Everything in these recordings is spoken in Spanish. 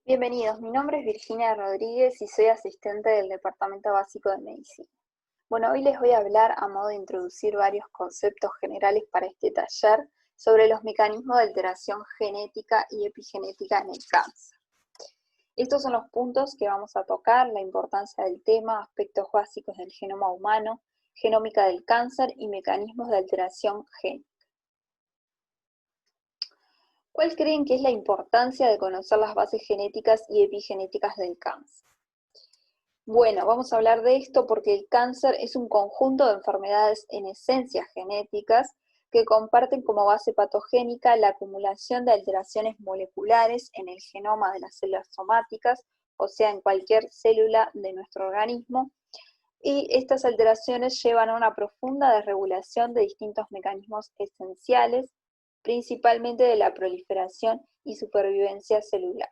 Bienvenidos, mi nombre es Virginia Rodríguez y soy asistente del Departamento Básico de Medicina. Bueno, hoy les voy a hablar a modo de introducir varios conceptos generales para este taller sobre los mecanismos de alteración genética y epigenética en el cáncer. Estos son los puntos que vamos a tocar: la importancia del tema, aspectos básicos del genoma humano, genómica del cáncer y mecanismos de alteración génica. ¿Cuál creen que es la importancia de conocer las bases genéticas y epigenéticas del cáncer? Bueno, vamos a hablar de esto porque el cáncer es un conjunto de enfermedades en esencia genéticas que comparten como base patogénica la acumulación de alteraciones moleculares en el genoma de las células somáticas, o sea, en cualquier célula de nuestro organismo, y estas alteraciones llevan a una profunda desregulación de distintos mecanismos esenciales, principalmente de la proliferación y supervivencia celular,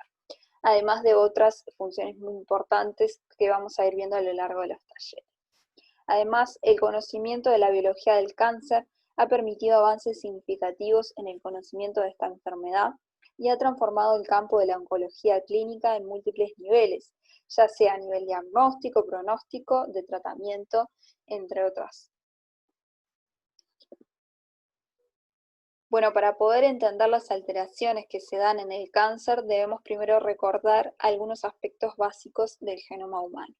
además de otras funciones muy importantes que vamos a ir viendo a lo largo de los talleres. Además, el conocimiento de la biología del cáncer ha permitido avances significativos en el conocimiento de esta enfermedad y ha transformado el campo de la oncología clínica en múltiples niveles, ya sea a nivel diagnóstico, pronóstico, de tratamiento, entre otras. Bueno, para poder entender las alteraciones que se dan en el cáncer, debemos primero recordar algunos aspectos básicos del genoma humano.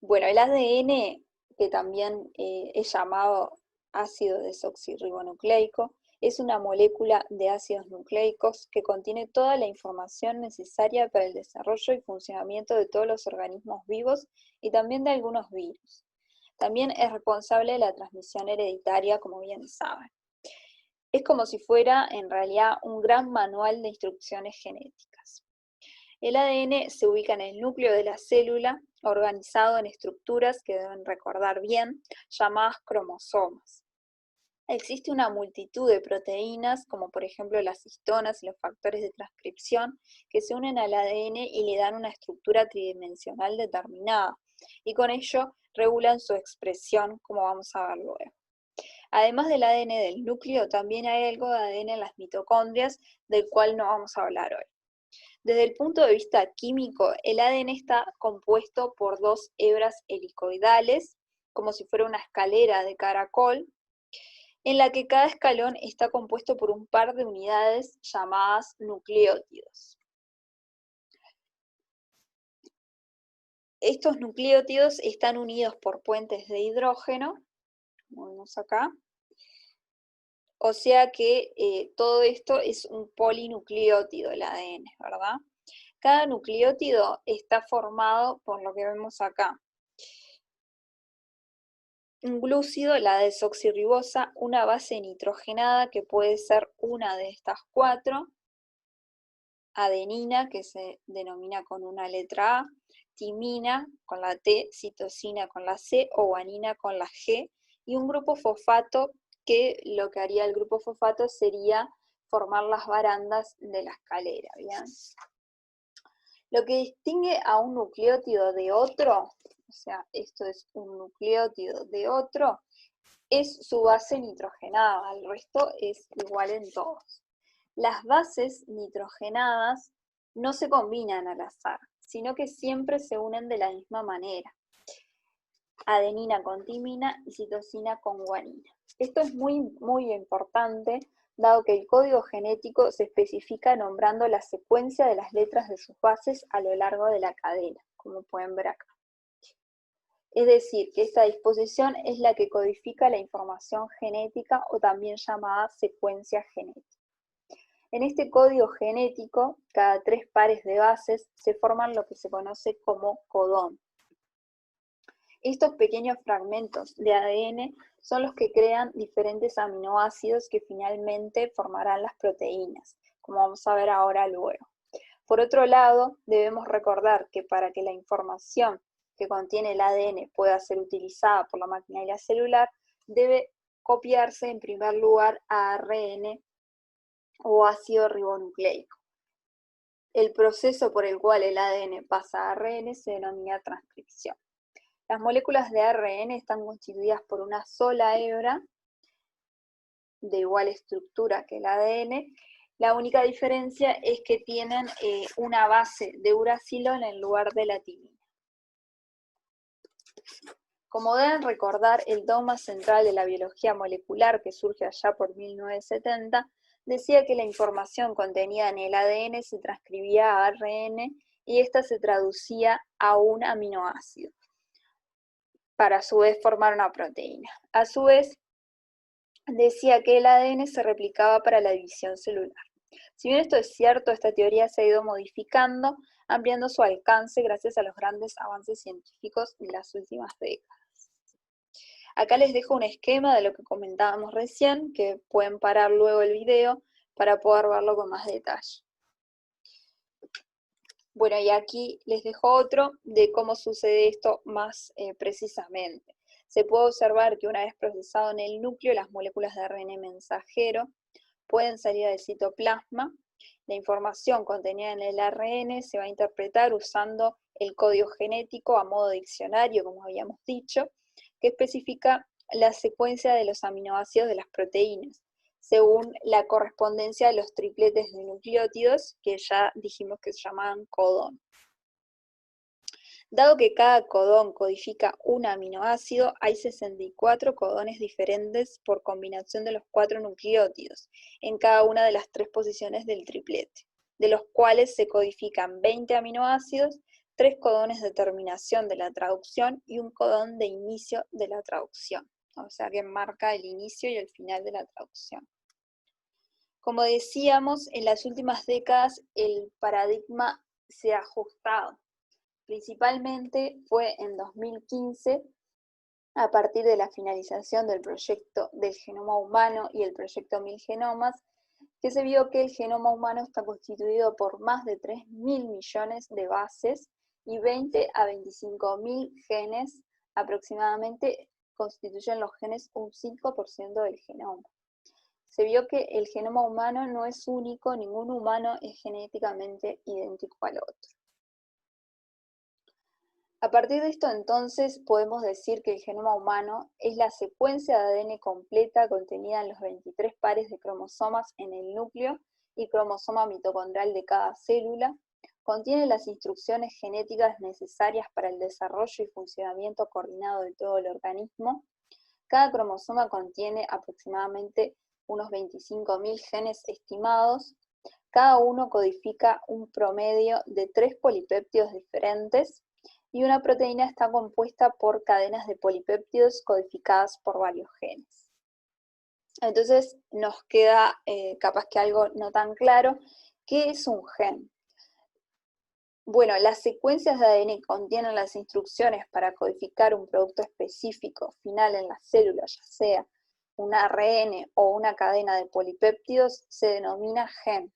Bueno, el ADN, que también es llamado ácido desoxirribonucleico, es una molécula de ácidos nucleicos que contiene toda la información necesaria para el desarrollo y funcionamiento de todos los organismos vivos y también de algunos virus. También es responsable de la transmisión hereditaria, como bien saben. Es como si fuera, en realidad, un gran manual de instrucciones genéticas. El ADN se ubica en el núcleo de la célula, organizado en estructuras que deben recordar bien, llamadas cromosomas. Existe una multitud de proteínas, como por ejemplo las histonas y los factores de transcripción, que se unen al ADN y le dan una estructura tridimensional determinada, y con ello regulan su expresión, como vamos a ver luego. Además del ADN del núcleo, también hay algo de ADN en las mitocondrias, del cual no vamos a hablar hoy. Desde el punto de vista químico, el ADN está compuesto por dos hebras helicoidales, como si fuera una escalera de caracol, en la que cada escalón está compuesto por un par de unidades llamadas nucleótidos. Estos nucleótidos están unidos por puentes de hidrógeno, como vemos acá, o sea que todo esto es un polinucleótido, el ADN, ¿verdad? Cada nucleótido está formado por lo que vemos acá: un glúcido, la desoxirribosa, una base nitrogenada que puede ser una de estas cuatro, adenina, que se denomina con una letra A, timina con la T, citosina con la C o guanina con la G, y un grupo fosfato que lo que haría el grupo fosfato sería formar las barandas de la escalera, ¿bien? Lo que distingue a un nucleótido de otro, o sea, esto es un nucleótido de otro, es su base nitrogenada, el resto es igual en todos. Las bases nitrogenadas no se combinan al azar, sino que siempre se unen de la misma manera: adenina con timina y citosina con guanina. Esto es muy importante, dado que el código genético se especifica nombrando la secuencia de las letras de sus bases a lo largo de la cadena, como pueden ver acá. Es decir, que esta disposición es la que codifica la información genética, o también llamada secuencia genética. En este código genético, cada 3 pares de bases se forman lo que se conoce como codón. Estos pequeños fragmentos de ADN son los que crean diferentes aminoácidos que finalmente formarán las proteínas, como vamos a ver ahora luego. Por otro lado, debemos recordar que para que la información que contiene el ADN pueda ser utilizada por la maquinaria celular, debe copiarse en primer lugar a ARN o ácido ribonucleico. El proceso por el cual el ADN pasa a ARN se denomina transcripción. Las moléculas de ARN están constituidas por una sola hebra de igual estructura que el ADN, La única diferencia es que tienen una base de uracilo en lugar de la timina. Como deben recordar, el dogma central de la biología molecular, que surge allá por 1970, decía que la información contenida en el ADN se transcribía a ARN y ésta se traducía a un aminoácido, para a su vez formar una proteína. A su vez, decía que el ADN se replicaba para la división celular. Si bien esto es cierto, esta teoría se ha ido modificando, ampliando su alcance gracias a los grandes avances científicos de las últimas décadas. Acá les dejo un esquema de lo que comentábamos recién, que pueden parar luego el video para poder verlo con más detalle. Bueno, y aquí les dejo otro de cómo sucede esto más precisamente. Se puede observar que una vez procesado en el núcleo, las moléculas de ARN mensajero pueden salir del citoplasma. La información contenida en el ARN se va a interpretar usando el código genético a modo de diccionario, como habíamos dicho, que especifica la secuencia de los aminoácidos de las proteínas, según la correspondencia de los tripletes de nucleótidos, que ya dijimos que se llamaban codón. Dado que cada codón codifica un aminoácido, hay 64 codones diferentes por combinación de los 4 nucleótidos, en cada una de las 3 posiciones del triplete, de los cuales se codifican 20 aminoácidos, 3 codones de terminación de la traducción y un codón de inicio de la traducción, o sea que marca el inicio y el final de la traducción. Como decíamos, en las últimas décadas el paradigma se ha ajustado. Principalmente fue en 2015, a partir de la finalización del proyecto del genoma humano y el proyecto 1000 genomas, que se vio que el genoma humano está constituido por más de 3.000 millones de bases y 20 a 25.000 genes aproximadamente constituyen los genes un 5% del genoma. Se vio que el genoma humano no es único, ningún humano es genéticamente idéntico al otro. A partir de esto entonces podemos decir que el genoma humano es la secuencia de ADN completa contenida en los 23 pares de cromosomas en el núcleo y cromosoma mitocondrial de cada célula, contiene las instrucciones genéticas necesarias para el desarrollo y funcionamiento coordinado de todo el organismo. Cada cromosoma contiene aproximadamente unos 25.000 genes estimados. Cada uno codifica un promedio de 3 polipéptidos diferentes, y una proteína está compuesta por cadenas de polipéptidos codificadas por varios genes. Entonces nos queda capaz que algo no tan claro. ¿Qué es un gen? Bueno, las secuencias de ADN que contienen las instrucciones para codificar un producto específico final en la célula, ya sea un ARN o una cadena de polipéptidos, se denomina gen.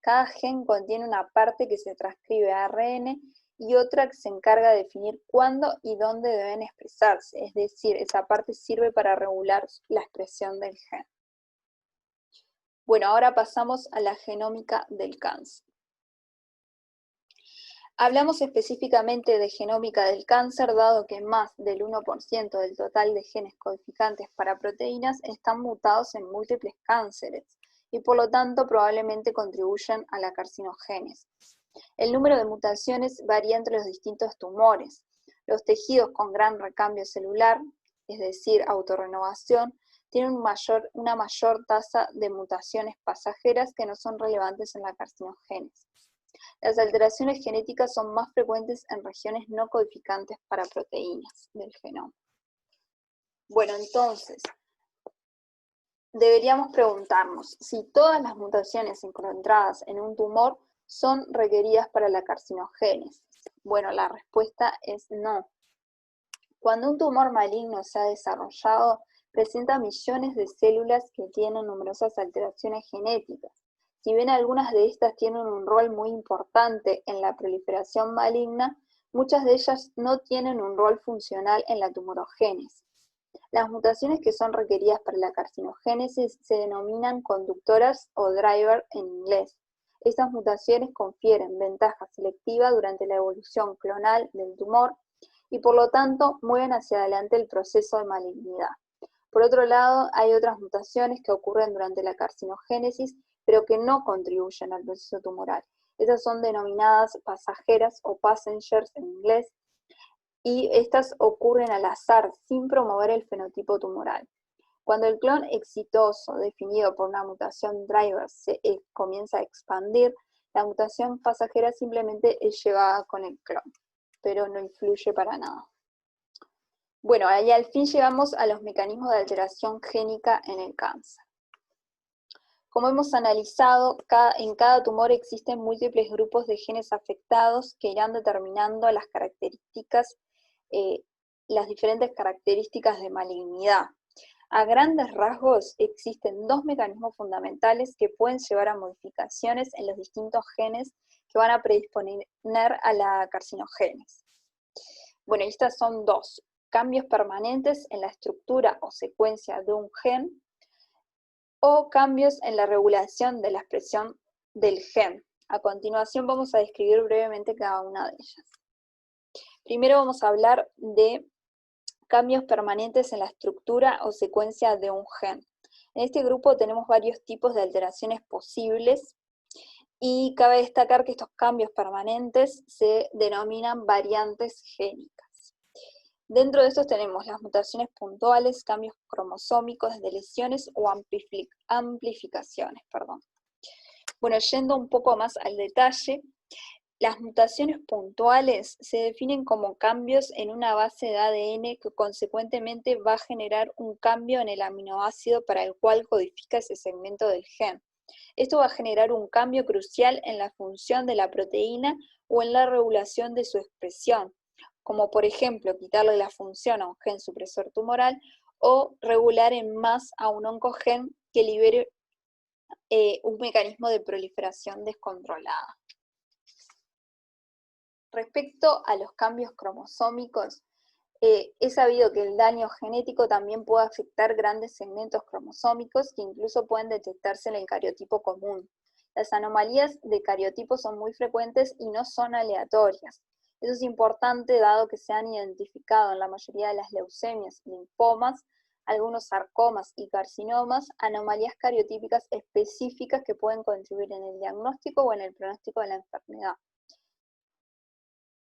Cada gen contiene una parte que se transcribe a ARN y otra que se encarga de definir cuándo y dónde deben expresarse, es decir, esa parte sirve para regular la expresión del gen. Bueno, ahora pasamos a la genómica del cáncer. Hablamos específicamente de genómica del cáncer, dado que más del 1% del total de genes codificantes para proteínas están mutados en múltiples cánceres, y por lo tanto probablemente contribuyen a la carcinogénesis. El número de mutaciones varía entre los distintos tumores. Los tejidos con gran recambio celular, es decir, autorrenovación, tienen una mayor tasa de mutaciones pasajeras que no son relevantes en la carcinogénesis. Las alteraciones genéticas son más frecuentes en regiones no codificantes para proteínas del genoma. Bueno, entonces, deberíamos preguntarnos si todas las mutaciones encontradas en un tumor son requeridas para la carcinogénesis. Bueno, la respuesta es no. Cuando un tumor maligno se ha desarrollado, presenta millones de células que tienen numerosas alteraciones genéticas. Si bien algunas de estas tienen un rol muy importante en la proliferación maligna, muchas de ellas no tienen un rol funcional en la tumorogénesis. Las mutaciones que son requeridas para la carcinogénesis se denominan conductoras o driver en inglés. Estas mutaciones confieren ventaja selectiva durante la evolución clonal del tumor y por lo tanto mueven hacia adelante el proceso de malignidad. Por otro lado, hay otras mutaciones que ocurren durante la carcinogénesis pero que no contribuyen al proceso tumoral. Estas son denominadas pasajeras o passengers en inglés, y estas ocurren al azar, sin promover el fenotipo tumoral. Cuando el clon exitoso, definido por una mutación driver, se comienza a expandir, la mutación pasajera simplemente es llevada con el clon, pero no influye para nada. Bueno, ahí al fin llegamos a los mecanismos de alteración génica en el cáncer. Como hemos analizado, en cada tumor existen múltiples grupos de genes afectados que irán determinando las características, las diferentes características de malignidad. A grandes rasgos, existen dos mecanismos fundamentales que pueden llevar a modificaciones en los distintos genes que van a predisponer a la carcinogénesis. Bueno, estas son dos: cambios permanentes en la estructura o secuencia de un gen, o cambios en la regulación de la expresión del gen. A continuación vamos a describir brevemente cada una de ellas. Primero vamos a hablar de cambios permanentes en la estructura o secuencia de un gen. En este grupo tenemos varios tipos de alteraciones posibles, y cabe destacar que estos cambios permanentes se denominan variantes génicas. Dentro de estos tenemos las mutaciones puntuales, cambios cromosómicos de lesiones o amplificaciones. Bueno, yendo un poco más al detalle, las mutaciones puntuales se definen como cambios en una base de ADN que consecuentemente va a generar un cambio en el aminoácido para el cual codifica ese segmento del gen. Esto va a generar un cambio crucial en la función de la proteína o en la regulación de su expresión, como por ejemplo quitarle la función a un gen supresor tumoral o regular en más a un oncogen que libere un mecanismo de proliferación descontrolada. Respecto a los cambios cromosómicos, es sabido que el daño genético también puede afectar grandes segmentos cromosómicos que incluso pueden detectarse en el cariotipo común. Las anomalías de cariotipo son muy frecuentes y no son aleatorias. Eso es importante dado que se han identificado en la mayoría de las leucemias, linfomas, algunos sarcomas y carcinomas, anomalías cariotípicas específicas que pueden contribuir en el diagnóstico o en el pronóstico de la enfermedad.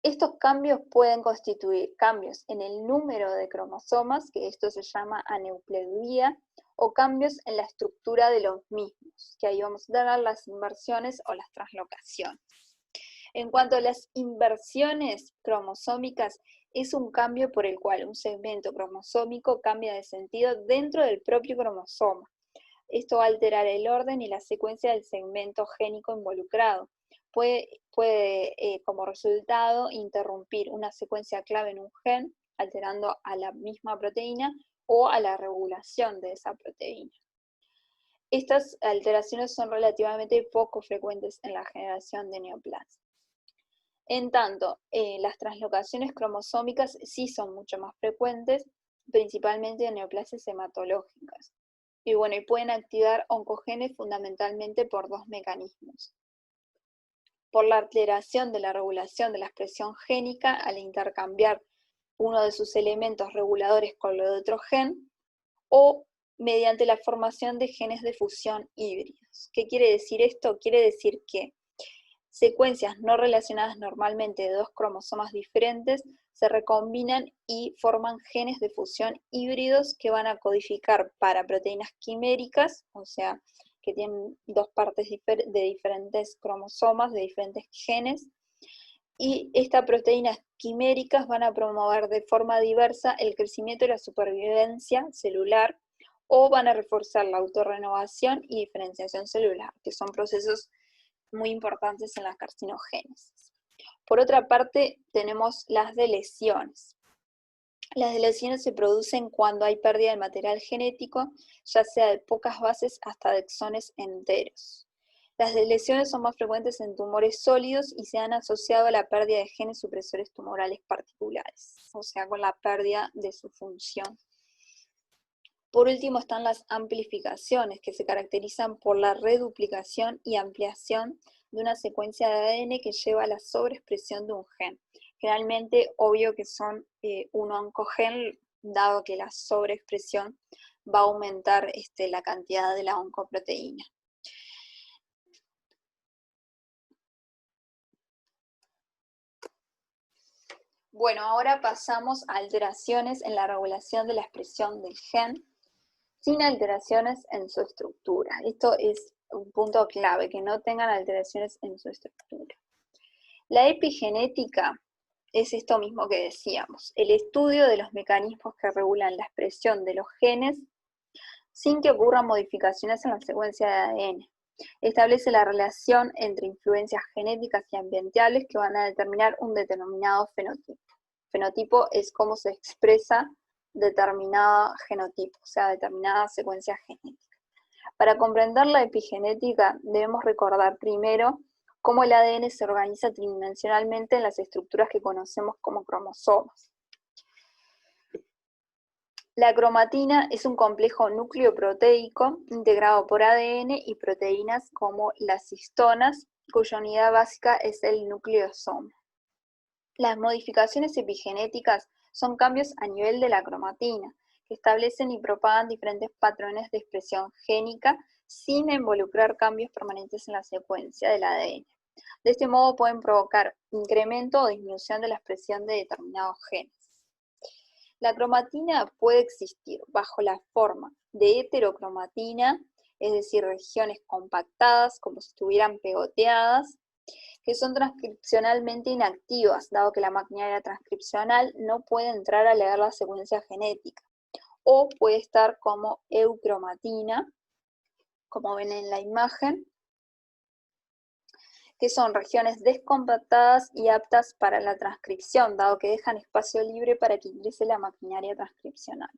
Estos cambios pueden constituir cambios en el número de cromosomas, que esto se llama aneuploidía, o cambios en la estructura de los mismos, que ahí vamos a tener las inversiones o las translocaciones. En cuanto a las inversiones cromosómicas, es un cambio por el cual un segmento cromosómico cambia de sentido dentro del propio cromosoma. Esto va a alterar el orden y la secuencia del segmento génico involucrado. Puede como resultado interrumpir una secuencia clave en un gen, alterando a la misma proteína o a la regulación de esa proteína. Estas alteraciones son relativamente poco frecuentes en la generación de neoplasia. En tanto, las translocaciones cromosómicas sí son mucho más frecuentes, principalmente en neoplasias hematológicas. Y bueno, pueden activar oncogenes fundamentalmente por dos mecanismos: por la alteración de la regulación de la expresión génica al intercambiar uno de sus elementos reguladores con lo de otro gen, o mediante la formación de genes de fusión híbridos. ¿Qué quiere decir esto? Quiere decir que secuencias no relacionadas normalmente de dos cromosomas diferentes se recombinan y forman genes de fusión híbridos que van a codificar para proteínas quiméricas, o sea, que tienen dos partes de diferentes cromosomas, de diferentes genes, y estas proteínas quiméricas van a promover de forma diversa el crecimiento y la supervivencia celular, o van a reforzar la autorrenovación y diferenciación celular, que son procesos muy importantes en la carcinogénesis. Por otra parte, tenemos las deleciones. Las deleciones se producen cuando hay pérdida de material genético, ya sea de pocas bases hasta de exones enteros. Las deleciones son más frecuentes en tumores sólidos y se han asociado a la pérdida de genes supresores tumorales particulares, o sea, con la pérdida de su función. Por último están las amplificaciones, que se caracterizan por la reduplicación y ampliación de una secuencia de ADN que lleva a la sobreexpresión de un gen. Generalmente, obvio que son un oncogen, dado que la sobreexpresión va a aumentar la cantidad de la oncoproteína. Bueno, ahora pasamos a alteraciones en la regulación de la expresión del gen sin alteraciones en su estructura. Esto es un punto clave, que no tengan alteraciones en su estructura. La epigenética es esto mismo que decíamos, el estudio de los mecanismos que regulan la expresión de los genes sin que ocurran modificaciones en la secuencia de ADN. Establece la relación entre influencias genéticas y ambientales que van a determinar un determinado fenotipo. Fenotipo es cómo se expresa determinado genotipo, o sea, determinada secuencia genética. Para comprender la epigenética debemos recordar primero cómo el ADN se organiza tridimensionalmente en las estructuras que conocemos como cromosomas. La cromatina es un complejo nucleoproteico integrado por ADN y proteínas como las histonas, cuya unidad básica es el nucleosoma. Las modificaciones epigenéticas son cambios a nivel de la cromatina, que establecen y propagan diferentes patrones de expresión génica sin involucrar cambios permanentes en la secuencia del ADN. De este modo pueden provocar incremento o disminución de la expresión de determinados genes. La cromatina puede existir bajo la forma de heterocromatina, es decir, regiones compactadas, como si estuvieran pegoteadas, que son transcripcionalmente inactivas, dado que la maquinaria transcripcional no puede entrar a leer la secuencia genética, o puede estar como eucromatina, como ven en la imagen, que son regiones descompactadas y aptas para la transcripción, dado que dejan espacio libre para que ingrese la maquinaria transcripcional.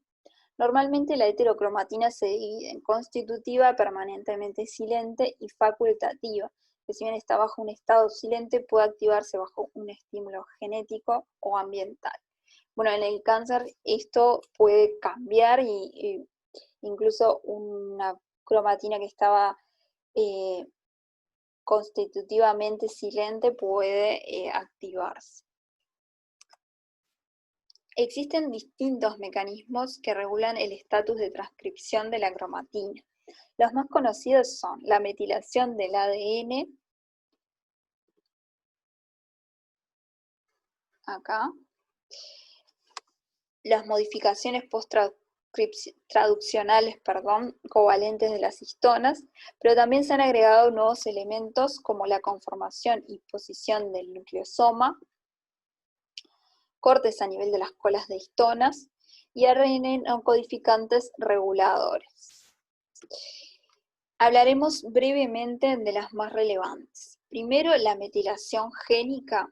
Normalmente la heterocromatina se divide en constitutiva, permanentemente silente y facultativa, que si bien está bajo un estado silente puede activarse bajo un estímulo genético o ambiental. Bueno, en el cáncer esto puede cambiar y incluso una cromatina que estaba constitutivamente silente puede activarse. Existen distintos mecanismos que regulan el estatus de transcripción de la cromatina. Los más conocidos son la metilación del ADN, acá, las modificaciones post-traduccionales, covalentes de las histonas, pero también se han agregado nuevos elementos como la conformación y posición del nucleosoma, cortes a nivel de las colas de histonas y ARN no codificantes reguladores. Hablaremos brevemente de las más relevantes. Primero, la metilación génica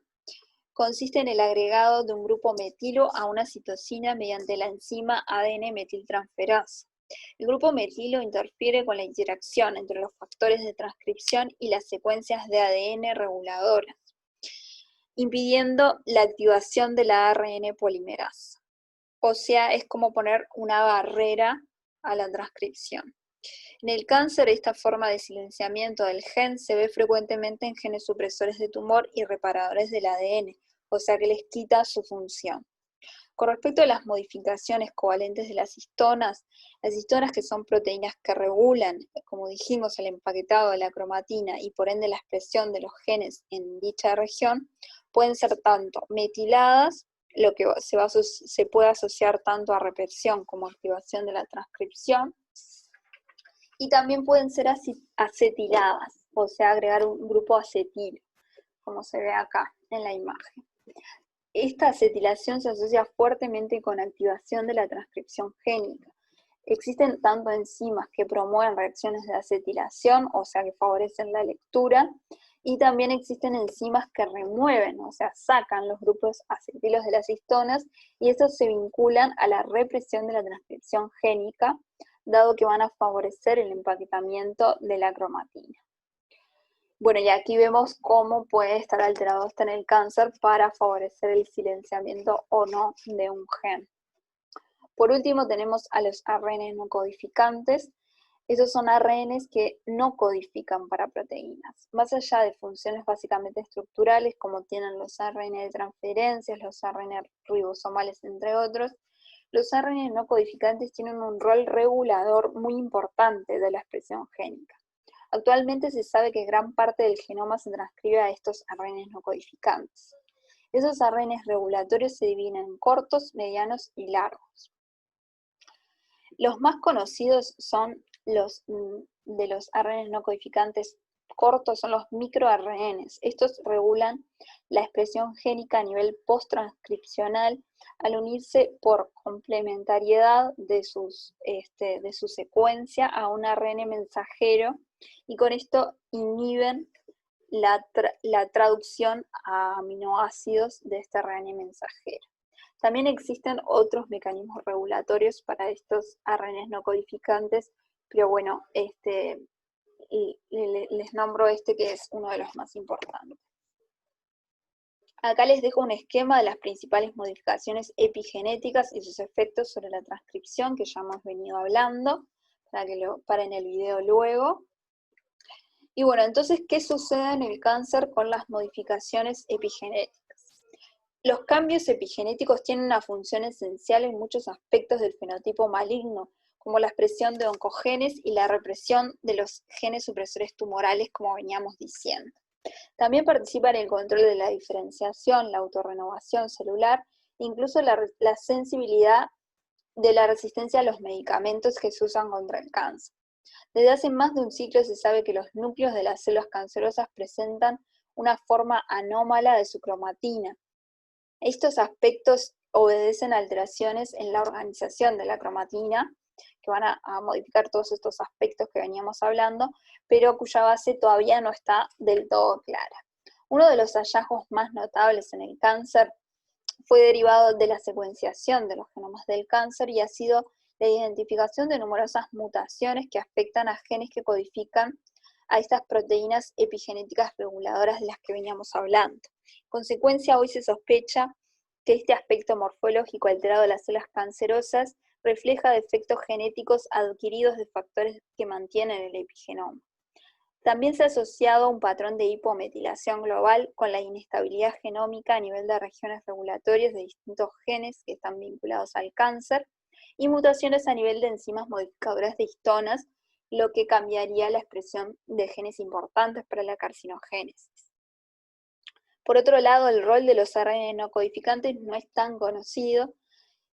consiste en el agregado de un grupo metilo a una citosina mediante la enzima ADN metiltransferasa. El grupo metilo interfiere con la interacción entre los factores de transcripción y las secuencias de ADN reguladoras, impidiendo la activación de la ARN polimerasa. O sea, es como poner una barrera a la transcripción. En el cáncer, esta forma de silenciamiento del gen se ve frecuentemente en genes supresores de tumor y reparadores del ADN, o sea que les quita su función. Con respecto a las modificaciones covalentes de las histonas que son proteínas que regulan, como dijimos, el empaquetado de la cromatina y por ende la expresión de los genes en dicha región, pueden ser tanto metiladas, lo que se puede asociar tanto a represión como activación de la transcripción, y también pueden ser acetiladas, o sea, agregar un grupo acetilo, como se ve acá en la imagen. Esta acetilación se asocia fuertemente con activación de la transcripción génica. Existen tanto enzimas que promueven reacciones de acetilación, o sea, que favorecen la lectura, y también existen enzimas que remueven, o sea, sacan los grupos acetilos de las histonas, y estos se vinculan a la represión de la transcripción génica, dado que van a favorecer el empaquetamiento de la cromatina. Bueno, y aquí vemos cómo puede estar alterado esto en el cáncer para favorecer el silenciamiento o no de un gen. Por último tenemos a los ARN no codificantes. Estos son ARNs que no codifican para proteínas. Más allá de funciones básicamente estructurales, como tienen los ARN de transferencias, los ARN ribosomales, entre otros, los ARN no codificantes tienen un rol regulador muy importante de la expresión génica. Actualmente se sabe que gran parte del genoma se transcribe a estos ARN no codificantes. Esos ARNs regulatorios se dividen en cortos, medianos y largos. Los más conocidos son de los ARNs no codificantes cortos, son los microRNs. Estos regulan la expresión génica a nivel posttranscripcional al unirse por complementariedad de su secuencia a un ARN mensajero, y con esto inhiben la traducción a aminoácidos de este ARN mensajero. También existen otros mecanismos regulatorios para estos ARNs no codificantes, pero bueno, les nombro que es uno de los más importantes. Acá les dejo un esquema de las principales modificaciones epigenéticas y sus efectos sobre la transcripción, que ya hemos venido hablando, para que lo paren el video luego. Y bueno, entonces, ¿qué sucede en el cáncer con las modificaciones epigenéticas? Los cambios epigenéticos tienen una función esencial en muchos aspectos del fenotipo maligno, como la expresión de oncogenes y la represión de los genes supresores tumorales, como veníamos diciendo. También participa en el control de la diferenciación, la autorrenovación celular, incluso la sensibilidad de la resistencia a los medicamentos que se usan contra el cáncer. Desde hace más de un siglo se sabe que los núcleos de las células cancerosas presentan una forma anómala de su cromatina. Estos aspectos obedecen a alteraciones en la organización de la cromatina, que van a modificar todos estos aspectos que veníamos hablando, pero cuya base todavía no está del todo clara. Uno de los hallazgos más notables en el cáncer fue derivado de la secuenciación de los genomas del cáncer y ha sido la identificación de numerosas mutaciones que afectan a genes que codifican a estas proteínas epigenéticas reguladoras de las que veníamos hablando. En consecuencia, hoy se sospecha que este aspecto morfológico alterado de las células cancerosas refleja defectos genéticos adquiridos de factores que mantienen el epigenoma. También se ha asociado a un patrón de hipometilación global con la inestabilidad genómica a nivel de regiones regulatorias de distintos genes que están vinculados al cáncer, y mutaciones a nivel de enzimas modificadoras de histonas, lo que cambiaría la expresión de genes importantes para la carcinogénesis. Por otro lado, el rol de los ARN no codificantes no es tan conocido,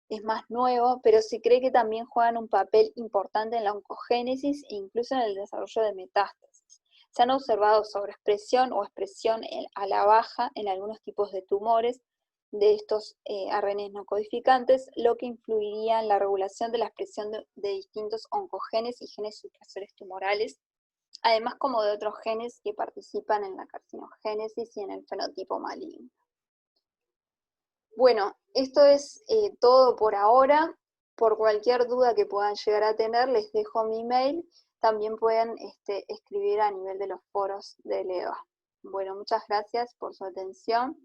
es más nuevo, pero se cree que también juegan un papel importante en la oncogénesis e incluso en el desarrollo de metástasis. Se han observado sobreexpresión o expresión a la baja en algunos tipos de tumores de estos ARN no codificantes, lo que influiría en la regulación de la expresión de distintos oncogenes y genes supresores tumorales, además como de otros genes que participan en la carcinogénesis y en el fenotipo maligno. Bueno, esto es todo por ahora. Por cualquier duda que puedan llegar a tener, les dejo mi mail. También pueden escribir a nivel de los foros de LEVA. Bueno, muchas gracias por su atención.